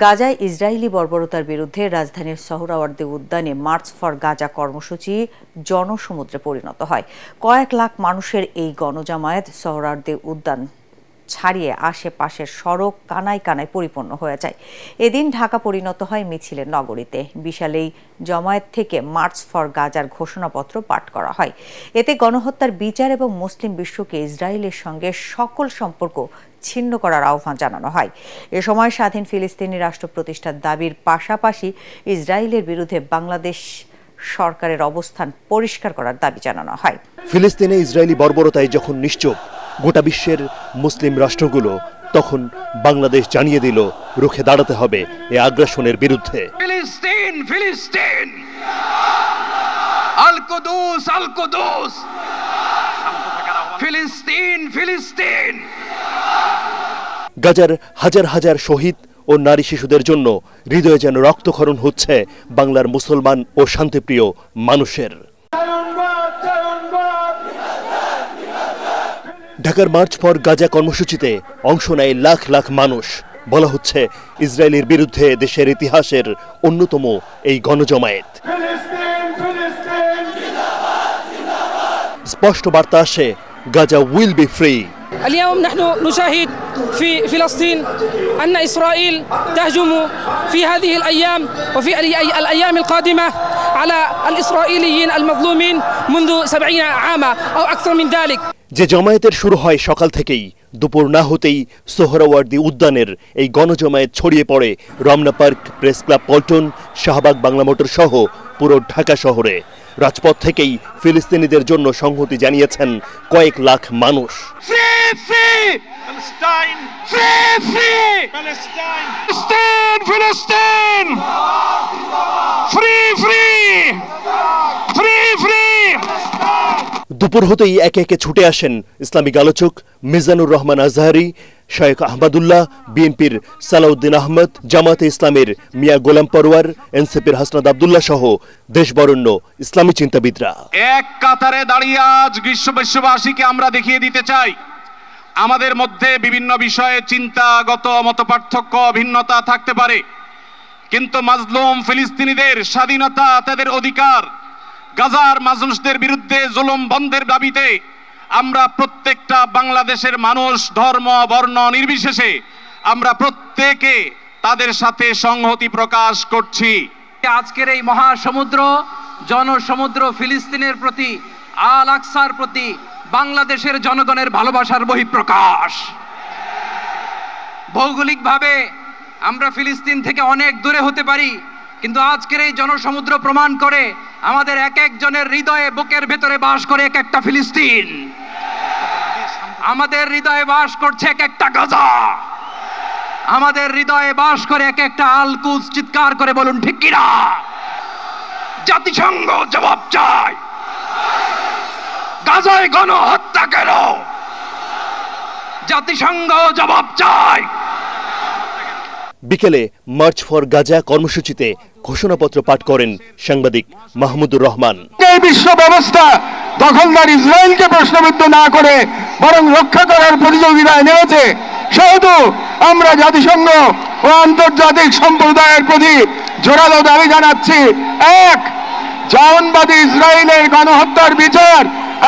গাজায় ইসরায়েলি বর্বরতার বিরুদ্ধে রাজধানীর সোহরাওয়ার্দী উদ্যানে মার্চ ফর গাজা কর্মসূচি জনসমুদ্রে পরিণত হয়। কয়েক লাখ মানুষের এই গণজামায়াত সোহরাওয়ার্দী উদ্যান ছাড়িয়ে আশেপাশের সড়ক কানায় কানায় পরিপূর্ণ হয়ে যায়। এদিন ঢাকা পরিণত হয় মিছিলের নগরীতে। বিশাল এই জমায়েত থেকে মার্চ ফর গাজার ঘোষণাপত্র পাঠ করা হয়। এতে গণহত্যার বিচার এবং মুসলিম বিশ্বকে ইসরায়েলের সঙ্গে সকল সম্পর্ক ছিন্ন করার আহ্বান জানানো হয়। এ সময় স্বাধীন ফিলিস্তিনি রাষ্ট্র প্রতিষ্ঠার দাবির পাশাপাশি ইসরায়েলের বিরুদ্ধে বাংলাদেশ সরকারের অবস্থান পরিষ্কার করার দাবি জানানো হয়। ফিলিস্তিনে ইসরায়েলি বর্বরতায় যখন নিশ্চুপ গোটা বিশ্বের মুসলিম রাষ্ট্রগুলো, তখন বাংলাদেশ জানিয়ে দিল রুখে দাঁড়াতে হবে এই আগ্রাসনের বিরুদ্ধে। ফিলিস্তিন ফিলিস্তিন, আল কুদুস আল কুদুস, ফিলিস্তিন ফিলিস্তিন। গাজার হাজার হাজার শহীদ ও নারী শিশুদের জন্য হৃদয়ে যেন রক্তক্ষরণ হচ্ছে বাংলার মুসলমান ও শান্তিপ্রিয় মানুষের। ঢাকার মার্চ ফর গাজা কর্মসূচিতে অংশ নেয় লাখ লাখ মানুষ। বলা হচ্ছে ইসরায়েলের বিরুদ্ধে দেশের ইতিহাসের অন্যতম এই গণজমায়েত। স্পষ্ট বার্তা আসে, গাজা উইল বি ফ্রি। اليوم نحن نشاهد في فلسطين أن إسرائيل تهجم في هذه الأيام وفي الأيام القادمة على الإسرائيليين المظلومين منذ 70 عاما أو أكثر من ذلك। যে জমায়েতের শুরু হয় সকাল থেকেই, দুপুর না হতেই সোহরাওয়ার্দী উদ্যানের এই গণজমায়েত ছড়িয়ে পড়ে Ramna park, press club Paltan, Shahbag, Bangla motor সহ পুরো ঢাকা শহরে। রাজপথ থেকেই ফিলিস্তিনিদের জন্য সংহতি জানিয়েছেন কয়েক লাখ মানুষ। দুপুর হতেই একে একে ছুটে আসেন ইসলামিক আলোচক মিজানুর রহমান আজহারি, শেখ আহমদুল্লাহ, বিএনপির সালাউদ্দিন আহমদ, জামাতে ইসলামের মিয়া গোলাম পরওয়ার, এনসিপির হাসনাত আব্দুল্লাহ সহ দেশবরেণ্য ইসলামী চিন্তাবিদরা। এক কাতারে দাঁড়িয়ে আজ বিশ্ববাসীকে আমরা দেখিয়ে দিতে চাই, আমাদের মধ্যে বিভিন্ন বিষয়ে চিন্তাগত মতপার্থক্য ভিন্নতা থাকতে পারে, কিন্তু মাজলুম ফিলিস্তিনিদের স্বাধীনতা, তাদের অধিকার, গাজার মানুষদের বিরুদ্ধে জুলুম বন্ধের দাবিতে আমরা প্রত্যেকটা বাংলাদেশের মানুষ, ধর্ম বর্ণ নির্বিশেষে আমরা প্রত্যেকে তাদের সাথে সংহতি প্রকাশ করছি। আজকের এই মহাসমুদ্র, জনসমুদ্র ফিলিস্তিনের প্রতি, আল আকসার প্রতি বাংলাদেশের জনগণের ভালোবাসার বহিঃপ্রকাশ। ভৌগোলিকভাবে আমরা ফিলিস্তিন থেকে অনেক দূরে হতে পারি, কিন্তু আজকের এই জনসমুদ্র প্রমাণ করে আমাদের এক একজনের হৃদয়ে, বুকের ভেতরে বাস করে এক একটা ফিলিস্তিন। আমাদের হৃদয়ে বাস করছে এক একটা গাজা, আমাদের হৃদয়ে বাস করে এক একটা আল কুদস। চিৎকার করে বলুন ঠিক কিনা? জাতিসংঘ জবাব চায়, গাজায় গণহত্যা কেন? জাতিসংঘ জবাব চায়। বিকেলে মার্চ ফর গাজা কর্মসূচিতে ঘোষণাপত্র পাঠ করেন সাংবাদিক মাহমুদুর রহমান। এই বিশ্ব ব্যবস্থা দখলদার ইসরায়েলকে প্রশ্নবিদ্ধ না করে বরং রক্ষা করার প্রতিযোগিতায় নেমেছে, সেহেতু আমরা জাতিসংঘ ও আন্তর্জাতিক সম্প্রদায়ের প্রতি জোরালো দাবি জানাচ্ছি। এক, জায়নবাদী ইসরায়েলের গণহত্যার বিচার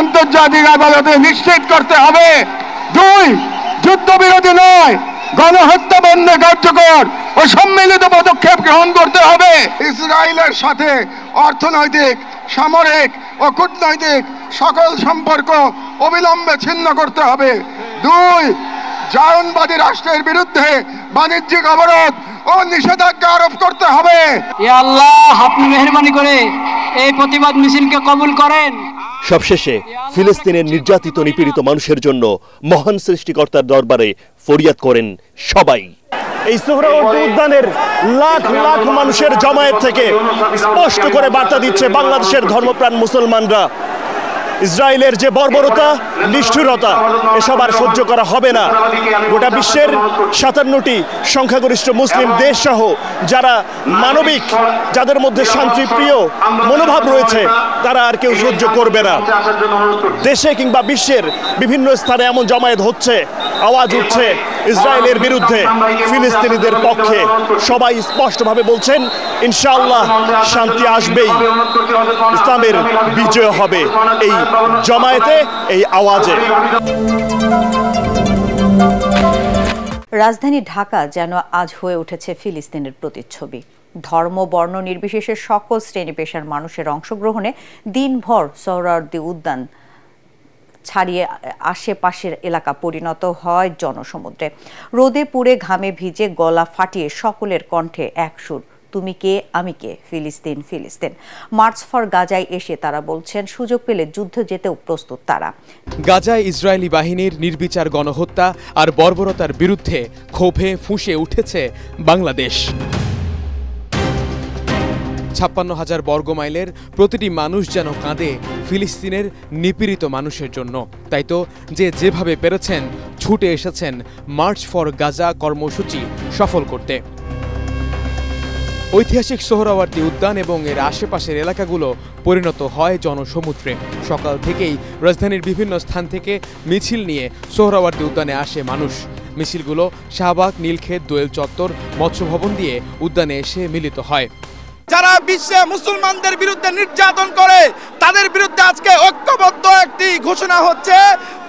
আন্তর্জাতিক আদালতে নিশ্চিত করতে হবে। দুই, যুদ্ধবিরতি নয়, গণহত্যা বন্ধে কার্যকর ও সম্মিলিত পদক্ষেপ গ্রহণ করতে হবে। ইসরায়েলের সাথে অর্থনৈতিক, সামরিক ও কূটনৈতিক সকল সম্পর্ক অবিলম্বে ছিন্ন করতে হবে। দুই, জায়নবাদী রাষ্ট্রের বিরুদ্ধে বাণিজ্যিক অবরোধ ও নিষেধাজ্ঞা আরোপ করতে হবে। ইয়া আল্লাহ, আপনি মেহেরবানি করে এই প্রতিবাদ মিছিলকে কবুল করেন। সবশেষে ফিলিস্তিনের নির্যাতিত নিপীড়িত মানুষের জন্য মহান সৃষ্টিকর্তার দরবারে ফরিয়াদ করেন সবাই। এই সোহরাওয়ার্দী উদ্যানের লাখ লাখ মানুষের জমায়েত থেকে স্পষ্ট করে বার্তা দিচ্ছে বাংলাদেশের ধর্মপ্রাণ মুসলমানরা, ইসরায়েলের যে বর্বরতা, নিষ্ঠুরতা, এসব আর সহ্য করা হবে না। গোটা বিশ্বের 57টি সংখ্যাগরিষ্ঠ মুসলিম দেশ সহ যারা মানবিক, যাদের মধ্যে শান্তিপ্রিয় মনোভাব রয়েছে, তারা আর কেউ সহ্য করবে না। দেশে কিংবা বিশ্বের বিভিন্ন স্থানে এমন জমায়েত হচ্ছে, আওয়াজ উঠছে ইসরায়েলের বিরুদ্ধে, ফিলিস্তিনিদের পক্ষে। সবাই স্পষ্টভাবে বলছেন ইনশাআল্লাহ শান্তি আসবেই, ইসলামের বিজয় হবে এই জমায়েতে, এই আওয়াজে। রাজধানী ঢাকা যেন আজ হয়ে উঠেছে ফিলিস্তিনের প্রতিচ্ছবি। ধর্ম বর্ণ নির্বিশেষে সকল শ্রেণী পেশার মানুষের অংশগ্রহণে দিনভর সোহরাওয়ার্দী উদ্যান ছাড়িয়ে আশেপাশের এলাকা পরিণত হয় জনসমুদ্রে। রোদে পুড়ে ঘামে ভিজে গলা ফাটিয়ে সকলের কণ্ঠে এক সুর, তুমি কে আমি কে, ফিলিস্তিন ফিলিস্তিন। মার্চ ফর গাজায় এসে তারা বলছেন সুযোগ পেলে যুদ্ধ যেতেও প্রস্তুত তারা। গাজায় ইসরায়েলি বাহিনীর নির্বিচার গণহত্যা আর বর্বরতার বিরুদ্ধে ক্ষোভে ফুঁসে উঠেছে বাংলাদেশ। 56,000 বর্গমাইলের প্রতিটি মানুষ যেন কাঁদে ফিলিস্তিনের নিপীড়িত মানুষের জন্য। তাই তো যেভাবে পেরেছেন ছুটে এসেছেন মার্চ ফর গাজা কর্মসূচি সফল করতে। ঐতিহাসিক সোহরাওয়ার্দী উদ্যান এবং এর আশেপাশের এলাকাগুলো পরিণত হয় জনসমুদ্রে। সকাল থেকেই রাজধানীর বিভিন্ন স্থান থেকে মিছিল নিয়ে সোহরাওয়ার্দী উদ্যানে আসে মানুষ। মিছিলগুলো শাহবাগ, নীলক্ষেত, দোয়েল চত্বর, মৎস্য ভবন দিয়ে উদ্যানে এসে মিলিত হয়। যারা বিশ্বে মুসলমানদের বিরুদ্ধে নির্যাতন করে তাদের বিরুদ্ধে আজকে ঐক্যবদ্ধ একটি ঘোষণা হচ্ছে,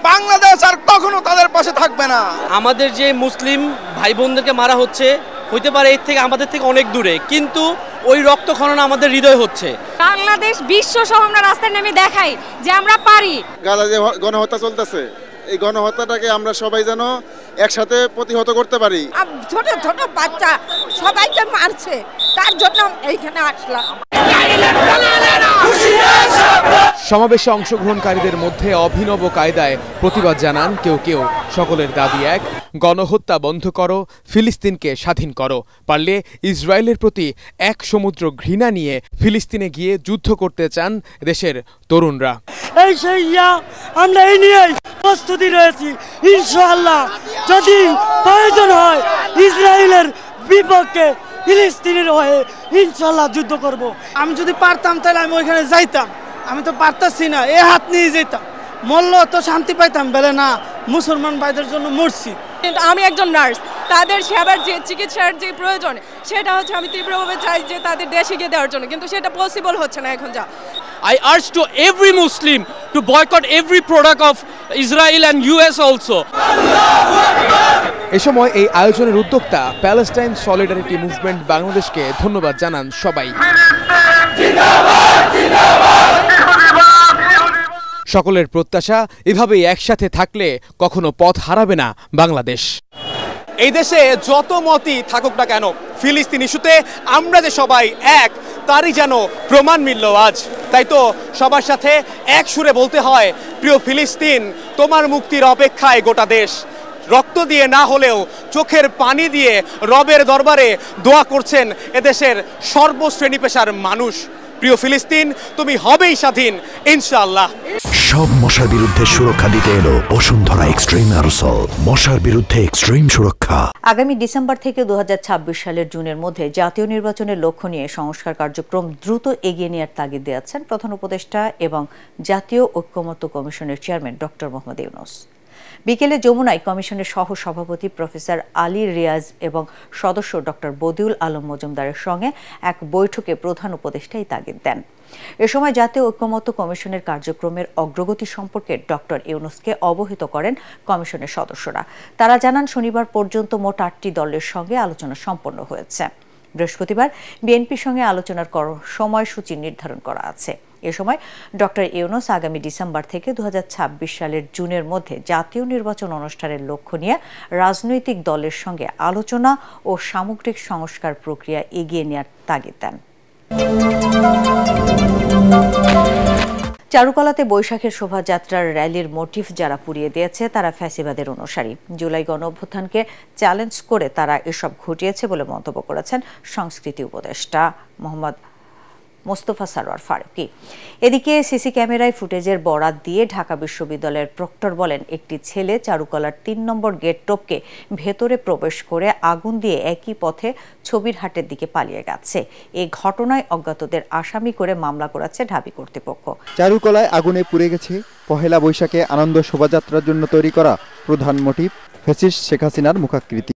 বাংলাদেশ আর কখনো তাদের পাশে থাকবে না। আমাদের যে মুসলিম ভাই বোনদেরকে মারা হচ্ছে, হইতে পারে এর থেকে আমাদের থেকে অনেক দূরে, কিন্তু ওই রক্তক্ষরণ আমাদের হৃদয় হচ্ছে। বাংলাদেশ বিশ্ব সহ আমরা রাস্তায় নেমে দেখাই যে আমরা পারি। গাজা যে গণহত্যা চলতেছে, এই গণহত্যাটাকে আমরা সবাই যেন একসাথে প্রতিহত করতে পারি। ছোট ছোট বাচ্চা সবাইকে মারছে, তার জন্য এইখানে আসলাম। সমাবেশে অংশগ্রহণকারীদের মধ্যে অভিনব কায়দায় প্রতিবাদ জানান কেউ কেউ। সকলের দাবি এক, গণহত্যা বন্ধ করো, ফিলিস্তিনকে স্বাধীন করো। পারলে ইসরায়েলের প্রতি এক সমুদ্র ঘৃণা নিয়ে ফিলিস্তিনে গিয়ে যুদ্ধ করতে চান দেশের তরুণরা। এই সেই আমরা এই নিয়েই প্রস্তুতি রয়েছি। ইনশাআল্লাহ যদি প্রয়োজন হয় ইসরায়েলের বিপক্ষে, ফিলিস্তিনের হয়ে ইনশাআল্লাহ যুদ্ধ করব। আমি যদি পারতাম তাহলে আমি ওইখানে যাইতাম, আমি তো পারতাছি না, এ হাত নিয়ে যেতাম, মরল তো শান্তি পাইতাম, বলে না মুসলমান ভাইদের জন্য মরছি। আমি একজন নার্স, তাদের সেবার যে চিকিৎসার যে প্রয়োজন সেটা হচ্ছে আমি তীব্রভাবে চাই যে তাদের দেশে গিয়ে দেওয়ার জন্য, কিন্তু সেটা পসিবল হচ্ছে না এখন। যা I urge to every Muslim to boycott every product of Israel and US also. এ সময় এই আয়োজনের উদ্যোক্তা প্যালেস্টাইন সলিডারিটি মুভমেন্ট বাংলাদেশকে ধন্যবাদ জানান সবাই। সকলের প্রত্যাশা, এভাবেই একসাথে থাকলে কখনো পথ হারাবে না বাংলাদেশ। এই দেশে যত মতই থাকুক না কেন, ফিলিস্তিন ইস্যুতে আমরা যে সবাই এক, তারই যেন প্রমাণ মিলল আজ। তাই তো সবার সাথে এক সুরে বলতে হয়, প্রিয় ফিলিস্তিন, তোমার মুক্তির অপেক্ষায় গোটা দেশ। রক্ত দিয়ে না হলেও চোখের পানি দিয়ে রবের দরবারে দোয়া করছেন এদেশের সর্বশ্রেণী পেশার মানুষ। প্রিয় ফিলিস্তিন, তুমি হবেই স্বাধীন ইনশাআল্লাহ। সব মশার বিরুদ্ধে সুরক্ষা দিতে এলো বসুন্ধরা এক্সট্রিম অ্যারোসল, মশার বিরুদ্ধে এক্সট্রিম সুরক্ষা। আগামী ডিসেম্বর থেকে 2026 সালের জুনের মধ্যে জাতীয় নির্বাচনের লক্ষ্য নিয়ে সংস্কার কার্যক্রম দ্রুত এগিয়ে নেওয়ার তাগিদ দিয়েছেন প্রধান উপদেষ্টা এবং জাতীয় ঐক্যমত্য কমিশনের চেয়ারম্যান ডক্টর মোহাম্মদ ইউনূস। বিকেলে যমুনায় কমিশনের সহ সভাপতি প্রফেসর আলী রিয়াজ এবং সদস্য ডক্টর বদিউল আলম মজুমদারের সঙ্গে এক বৈঠকে প্রধান উপদেষ্টা এই তাগিদ দেন। এ সময় জাতীয় ঐক্যমত্য কমিশনের কার্যক্রমের অগ্রগতি সম্পর্কে ডক্টর ইউনূসকে অবহিত করেন কমিশনের সদস্যরা। তারা জানান, শনিবার পর্যন্ত মোট 8টি দলের সঙ্গে আলোচনা সম্পন্ন হয়েছে। বৃহস্পতিবার বিএনপির সঙ্গে আলোচনার সময়সূচি নির্ধারণ করা আছে। এ সময় ডক্টর ইউনূস আগামী ডিসেম্বর থেকে 2026 সালের জুনের মধ্যে জাতীয় নির্বাচন অনুষ্ঠানের লক্ষ্য নিয়ে রাজনৈতিক দলের সঙ্গে আলোচনা ও সামগ্রিক সংস্কার প্রক্রিয়া এগিয়ে নেওয়ার তাগিদ দেন। চারুকলাতে বৈশাখের শোভাযাত্রার র্যালির মোটিভ যারা পুড়িয়ে দিয়েছে তারা ফ্যাসিবাদের অনুসারী। জুলাই গণঅভ্যুত্থানকে চ্যালেঞ্জ করে তারা এসব ঘটিয়েছে বলে মন্তব্য করেছেন সংস্কৃতি উপদেষ্টা মোহাম্মদ মোস্তফা সারোয়ার ফারুকী। এদিকে সিসি ক্যামেরায় ফুটেজের বরাত দিয়ে ঢাকা বিশ্ববিদ্যালয়ের প্রক্টর বলেন, একটি ছেলে চারুকলার ৩ নম্বর গেট টপকে ভেতরে প্রবেশ করে আগুন দিয়ে একই পথে ছবির হাটের দিকে পালিয়ে গেছে। এই ঘটনায় অজ্ঞাতদের আসামি করে মামলা করেছে ঢাবি কর্তৃপক্ষ। চারুকলায় আগুনে পুড়ে গেছে পহেলা বৈশাখে আনন্দ শোভাযাত্রার জন্য তৈরি করা প্রধান মোটিভ ফ্যাসিস্ট শেখ হাসিনার মুখাকৃতি।